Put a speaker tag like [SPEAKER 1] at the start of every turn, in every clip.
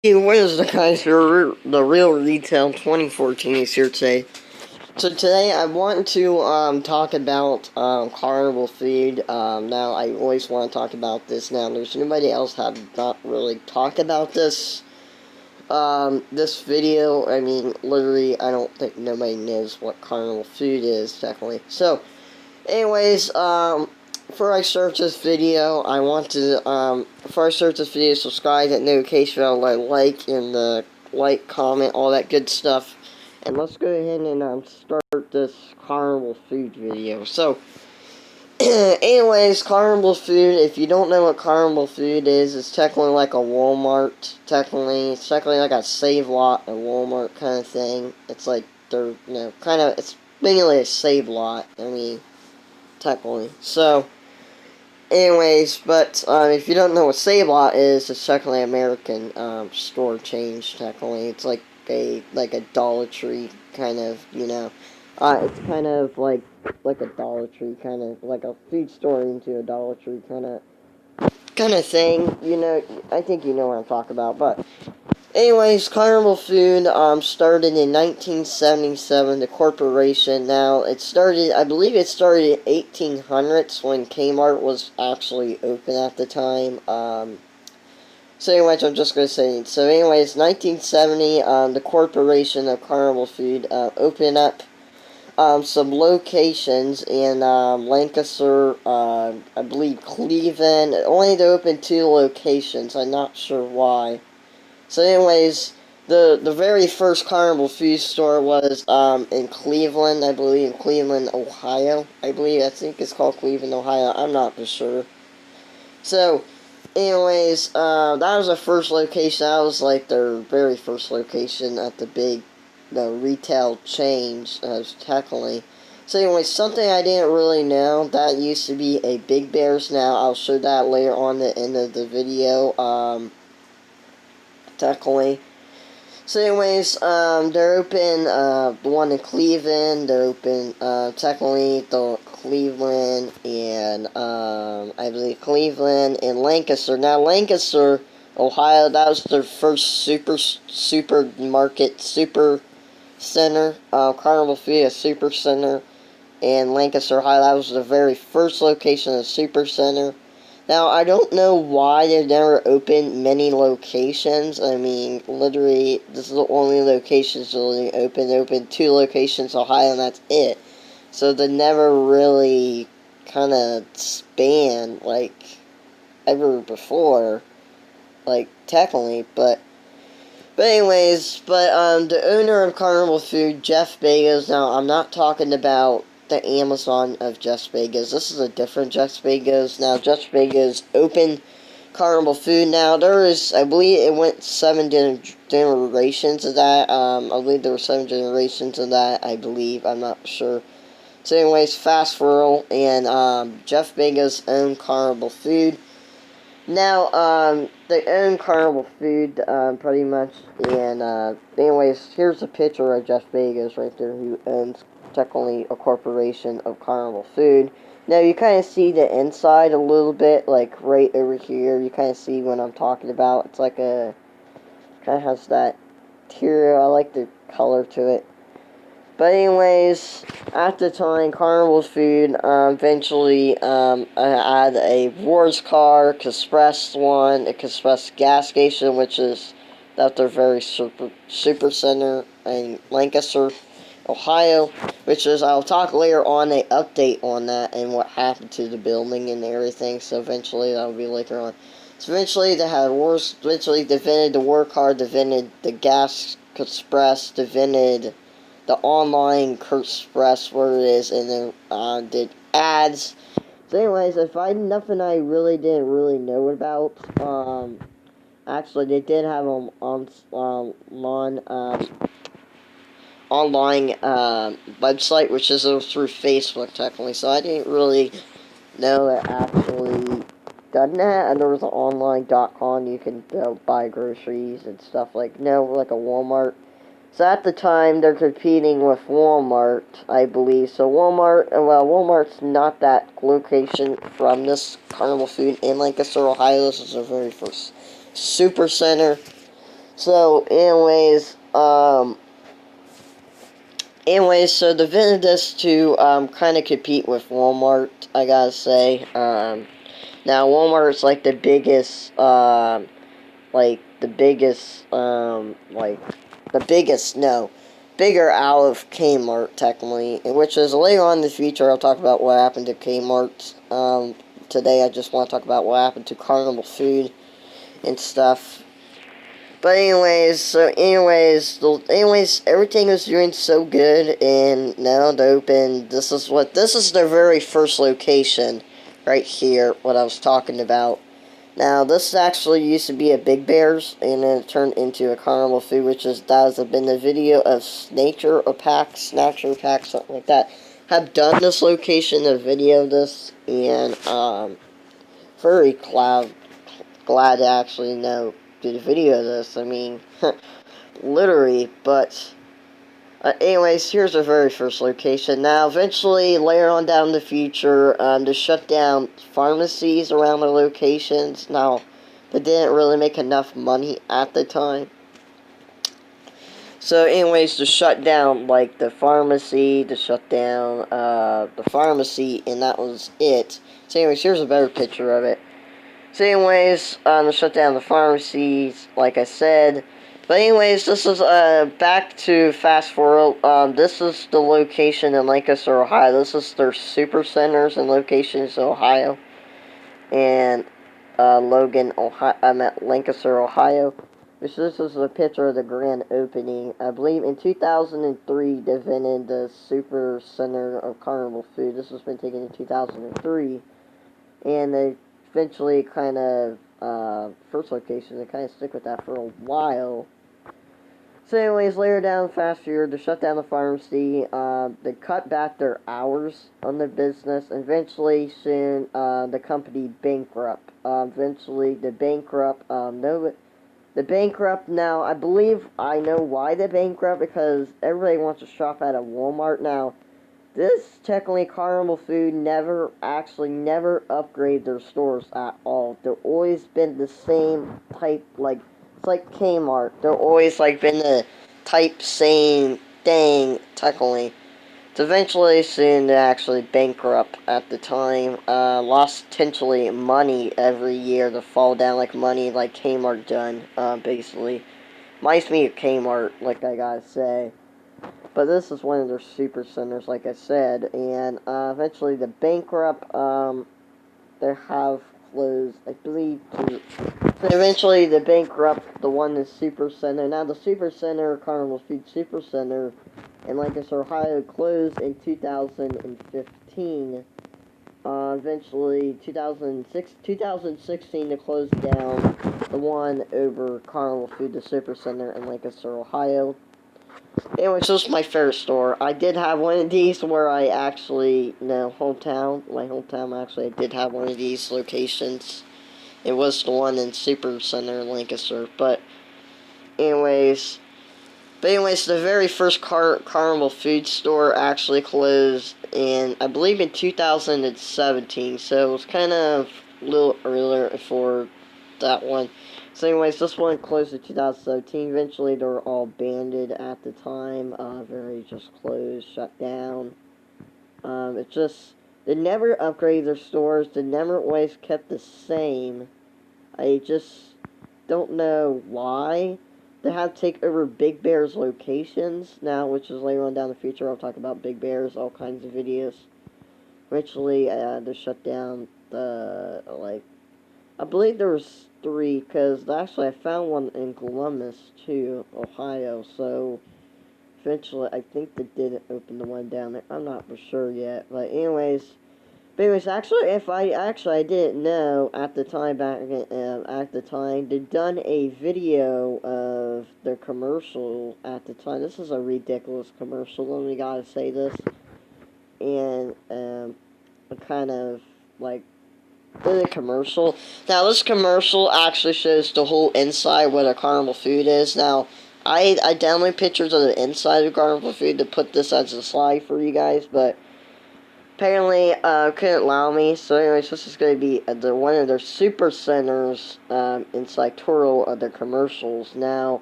[SPEAKER 1] Hey, what is the guys? The Real Retail 2014 is here today. So today I want to talk about Carnival food. Now I always want to talk about this. Now there's nobody else have not really talked about this video. I mean, literally, I don't think nobody knows what Carnival food is technically. So, anyways, before I start this video, I want to, before I start this video, subscribe, hit notification bell, like, and like, comment, all that good stuff. And let's go ahead and, start this Carnival food video. So, anyways, Carnival food, if you don't know what Carnival food is, it's technically like a Walmart, it's technically like a Save Lot, a Walmart kind of thing. It's like, it's mainly a Save Lot, I mean, technically. So, anyways, but if you don't know what Save Lot is, it's technically American store change. Technically, it's like a Dollar Tree kind of, it's kind of like a Dollar Tree kind of like a food store into a Dollar Tree kind of thing. I think you know what I'm talking about. But anyways, Carnival Food started in 1977, the corporation. Now, I believe it started in 1800s when Kmart was actually open at the time. So anyways, I'm just going to say, so anyways, 1970, the corporation of Carnival Food opened up some locations in Lancaster, I believe Cleveland. Only to open 2 locations, I'm not sure why. So anyways, the very first Carnival food store was in Cleveland, I believe, in Cleveland, Ohio. I think it's called Cleveland, Ohio. I'm not for sure. So, anyways, that was the first location. That was like their very first location at the retail change, technically. So anyways, something I didn't really know, that used to be a Big Bear's now. I'll show that later on the end of the video. Technically. So anyways, they're open, the one in Cleveland, they're open, technically, the Cleveland, and, I believe Cleveland and Lancaster. Now, Lancaster, Ohio, that was their first supermarket, super center, Carnival Food, a super center, in Lancaster, Ohio. That was the very first location of the super center. Now, I don't know why they've never opened many locations. I mean, literally, this is the only locations really open. They opened 2 locations in Ohio, and that's it. So they never really kind of span, like, ever before, like, technically, but anyways, the owner of Carnival Food, Jeff Bezos. Now, I'm not talking about the Amazon of Jeff Bezos. This is a different Jeff Bezos. Now, Jeff Bezos opened Carnival Food. Now, I believe it went 7 generations of that. I believe there were 7 generations of that, I believe. I'm not sure. So anyways, fast forward, and Jeff Bezos owned Carnival Food. Now, they own Carnival Food, pretty much, and, anyways, here's a picture of Jeff Bezos right there, who owns, technically, a corporation of Carnival Food. Now, you kind of see the inside a little bit, like, right over here, you kind of see what I'm talking about. It's like kind of has that interior, I like the color to it. But anyways, at the time, Carnival Food eventually had a Wars car, Express one, a Express gas station, which is at their very super center in Lancaster, Ohio, which is, I'll talk later on, an update on that and what happened to the building and everything, so eventually that'll be later on. So eventually they had Wars, eventually they invented the War car, they invented the gas Express, they invented the online Express, where it is, and then did ads. So anyways, I find nothing I really didn't really know about. Actually, they did have an online website, which is through Facebook, technically, so I didn't really know that actually done that, and there was an online.com, you can buy groceries and stuff like a Walmart. So at the time, they're competing with Walmart, I believe. So Walmart's not that location from this Carnival Food in Lancaster, Ohio. This is their very first super center. So, so they invented this to kind of compete with Walmart, I gotta say. Now Walmart's like the biggest, no, bigger out of Kmart technically, which is later on in the future. I'll talk about what happened to Kmart. Today I just want to talk about what happened to Carnival Food and stuff. But anyways, everything is doing so good, and now to open, this is their very first location, right here, what I was talking about. Now, this actually used to be a Big Bear's, and then it turned into a Carnival Food, that has been the video of Snatcher Pack, something like that. Have done this location, a video of this, and, very glad to actually do the video of this. I mean, literally, but anyways, here's the very first location. Now, eventually, later on down in the future, to shut down pharmacies around the locations. Now, they didn't really make enough money at the time. So, anyways, to shut down, like, the pharmacy, and that was it. So, anyways, here's a better picture of it. So anyways, to shut down the pharmacies, like I said. But anyways, this is, back to fast forward. This is the location in Lancaster, Ohio. This is their super centers and locations in Ohio. And, Logan, Ohio. I'm at Lancaster, Ohio. This is a picture of the grand opening. I believe in 2003, they invented the super center of Carnival Food. This has been taken in 2003. And they eventually kind of, first location, they kind of stick with that for a while. So anyways, later down fast forward, to shut down the pharmacy, they cut back their hours on the business, and eventually soon, the company bankrupt. The bankrupt, now, I believe I know why they bankrupt, because everybody wants to shop at a Walmart now. This, technically, Carnival Food never upgrade their stores at all. They've always been the same type, it's like Kmart. They're always, been the type same thing, technically. It's eventually soon to actually bankrupt at the time. Lost potentially money every year to fall down like money like Kmart done, basically. Reminds me of Kmart, like I gotta say. But this is one of their super centers, like I said, and eventually the bankrupt, they have closed, I believe, so eventually the bankrupt, the one is Super Center. Now the Super Center, Carnival Food Super Center, in Lancaster, Ohio, closed in 2015. Eventually, 2016, they closed down the one over Carnival Food, the Super Center in Lancaster, Ohio. Anyways, this is my favorite store. I did have one of these where I actually, my hometown actually, I did have one of these locations. It was the one in Super Center, Lancaster. But anyways, the very first Carnival Food store actually closed I believe in 2017. So it was kind of a little earlier for that one. So anyways, this one closed in 2017. Eventually, they were all banded at the time. Just closed, shut down. They never upgraded their stores. They never always kept the same. I just don't know why. They had to take over Big Bear's locations now, which is later on down the future. I'll talk about Big Bear's, all kinds of videos. Eventually, they shut down I believe there was 3, because actually I found one in Columbus, too, Ohio, so eventually I think they did open the one down there. I'm not for sure yet, but anyways, actually, I didn't know at the time, they'd done a video of their commercial at the time. This is a ridiculous commercial, let me gotta say this, and, kind of, the commercial. Now, this commercial actually shows the whole inside what a Carnival Food is. Now, I downloaded pictures of the inside of Carnival Food to put this as a slide for you guys, but apparently, couldn't allow me. So, anyways, this is going to be one of their super centers inside Toro of their commercials. Now,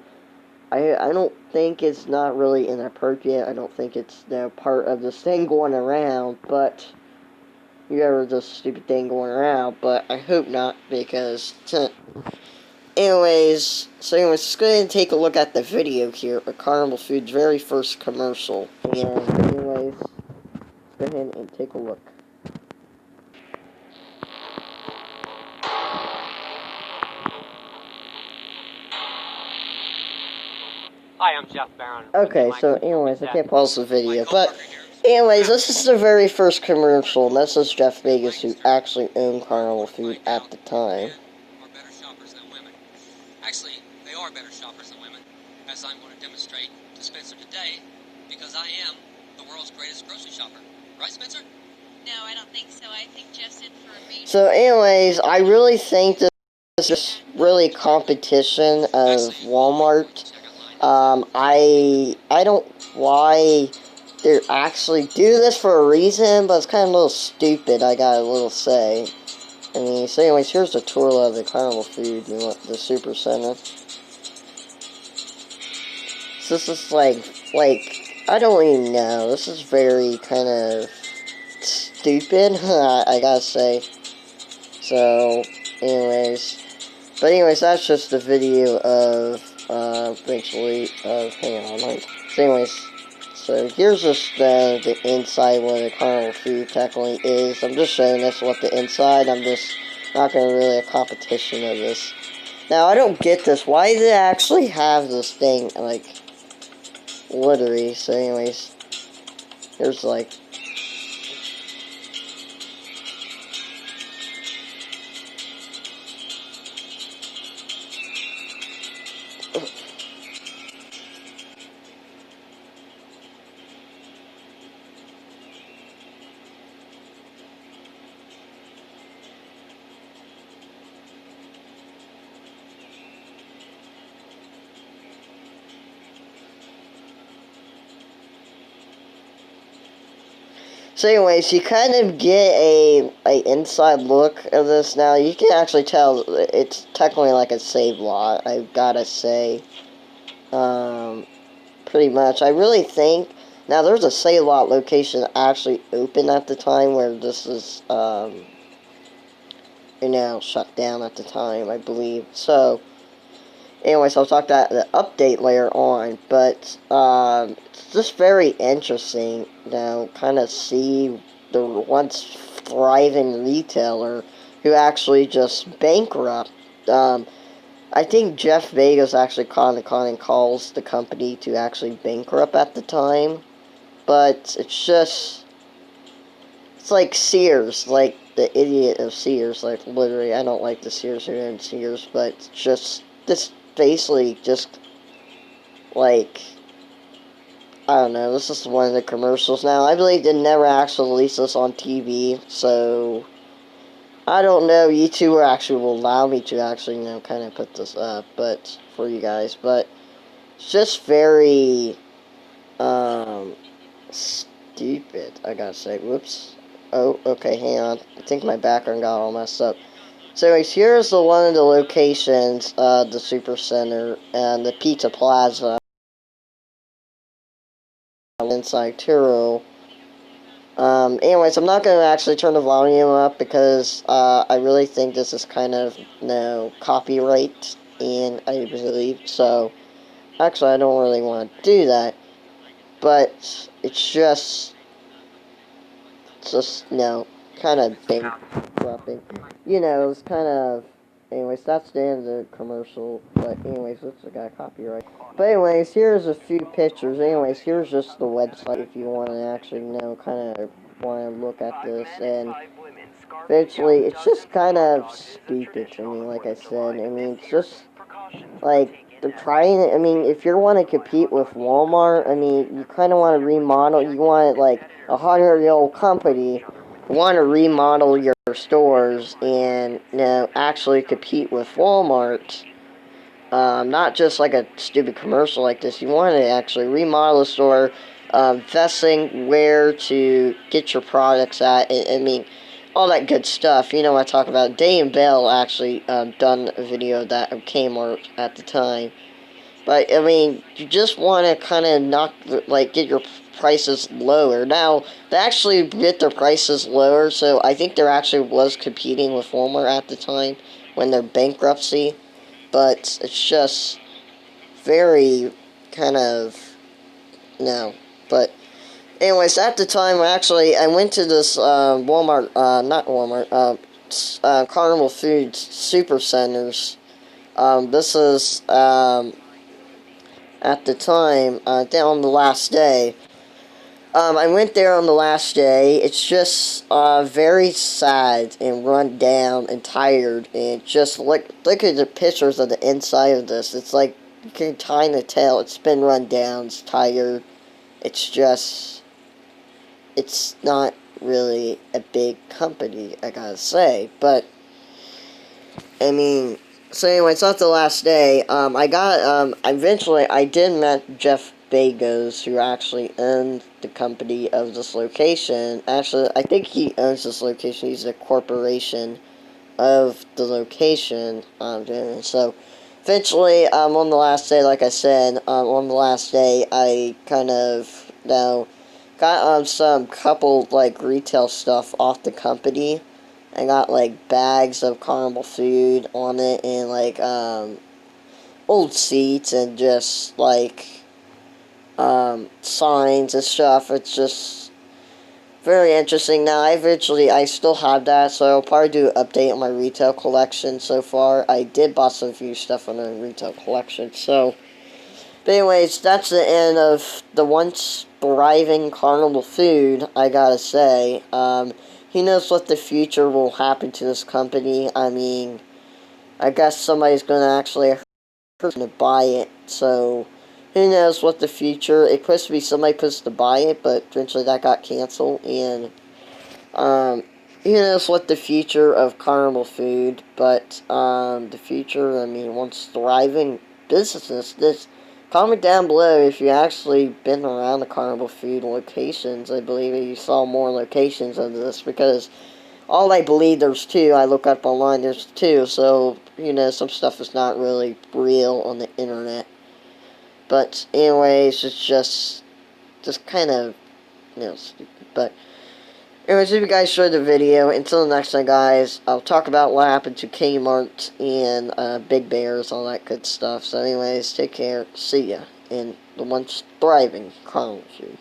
[SPEAKER 1] I don't think it's not really inappropriate. I don't think it's part of this thing going around, but you ever this stupid thing going around, but I hope not, because anyways, let's go ahead and take a look at the video here of Carnival Food's very first commercial. And anyways, go ahead and take a look.
[SPEAKER 2] Hi, I'm Jeff Barron.
[SPEAKER 1] Okay, so anyways, I can't pause the video, but anyways, this is the very first commercial, and this is Jeff Vegas, who actually owned Carnival Food at the time.
[SPEAKER 2] Are better shoppers than women. Actually, they are better shoppers than women, as I'm going to demonstrate to Spencer today, because I am the world's greatest grocery shopper. Right, Spencer?
[SPEAKER 3] No, I don't think so. I think Jeff's in for a major...
[SPEAKER 1] So anyways, I really think this is really competition of Walmart. I don't why they actually do this for a reason, but it's kind of a little stupid, I gotta say. I mean, so anyways, here's the tour of the Carnival Food, the Super Center. So this is like, I don't even know, this is very kind of stupid, I gotta say. So, anyways, that's just the video of, hang on, so here's just the inside what the Carnival Food technically is. I'm just showing this what the inside, I'm just not going to really a competition of this. Now, I don't get this, why do they actually have this thing, like, literally, so anyways, here's like, so anyways, you kind of get a inside look of this now. You can actually tell it's technically like a save lot, I've gotta say. Pretty much. I really think, now there's a save lot location actually open at the time where this is, shut down at the time, I believe. So, anyways, I'll talk about the update later on, but it's just very interesting, kind of see the once thriving retailer who actually just bankrupt. I think Jeff Vegas actually calls the company to actually bankrupt at the time, but it's like Sears, like the idiot of Sears, like literally, I don't like the Sears who owned Sears, but it's just, this basically just, like, I don't know, this is one of the commercials. Now, I believe they never actually released this on TV, so I don't know, YouTube actually will allow me to actually, kind of put this up, but, for you guys, but it's just very, stupid, I gotta say. Whoops. Oh, okay, hang on. I think my background got all messed up. So anyways, here's one of the locations, the Super Center, and the Pizza Plaza. Inside Turo. Anyways, I'm not going to actually turn the volume up because, I really think this is kind of, copyright, and I believe, so, actually, I don't really want to do that, but it's just, kind of bankrupting. It's kind of, anyways, that's the end of the commercial, but anyways, this got copyright. But anyways, here's a few pictures. Anyways, here's just the website if you want to actually, kind of want to look at this, and eventually, it's just kind of stupid to me, like I said. I mean, it's just, like, they're trying, I mean, if you want to compete with Walmart, I mean, you kind of want to remodel, you want, like, a 100-year-old company, you want to remodel your stores and, actually compete with Walmart. Not just like a stupid commercial like this. You want to actually remodel the store, investing where to get your products at. I mean, all that good stuff. I talk about. Day and Bell actually done a video of that of Kmart at the time. But, I mean, you just want to kind of get your prices lower. Now, they actually get their prices lower, so I think there actually was competing with Walmart at the time when their bankruptcy. But it's just very kind of, no. But, anyways, at the time, I went to this Walmart, not Walmart, Carnival Foods Super Centers. This is, at the time, on the last day. I went there on the last day. It's just very sad and run down and tired. And just look at the pictures of the inside of this. It's like you can kind of tell it's been run down. It's tired. It's not really a big company, I gotta say. But I mean, so anyway, it's not the last day. Eventually I did meet Jeff Bezos, who actually owned the company of this location. Actually, I think he owns this location. He's a corporation of the location. And so, eventually, on the last day, like I said, on the last day, I kind of, got, some couple, retail stuff off the company. I got, bags of Carnival food on it, and, old seats, and just, signs and stuff. It's just very interesting. Now, I still have that, so I'll probably do an update on my retail collection so far. I did buy some few stuff on the retail collection, so. But anyways, that's the end of the once thriving Carnival food, I gotta say. Who knows what the future will happen to this company. I mean, I guess somebody's gonna actually buy it, so who knows what the future. It was supposed to be somebody supposed to buy it, but eventually that got canceled. And who knows what the future of Carnival food. But the future, I mean, once thriving businesses. This comment down below if you actually been around the Carnival food locations. I believe you saw more locations of this, because all I believe there's two. I look up online, there's two. So, some stuff is not really real on the internet. But anyways, it's just kind of, stupid. But anyways, if you guys enjoyed the video, until the next time, guys, I'll talk about what happened to Kmart and Big Bears, all that good stuff. So anyways, take care. See ya. And the once thriving Carnival food.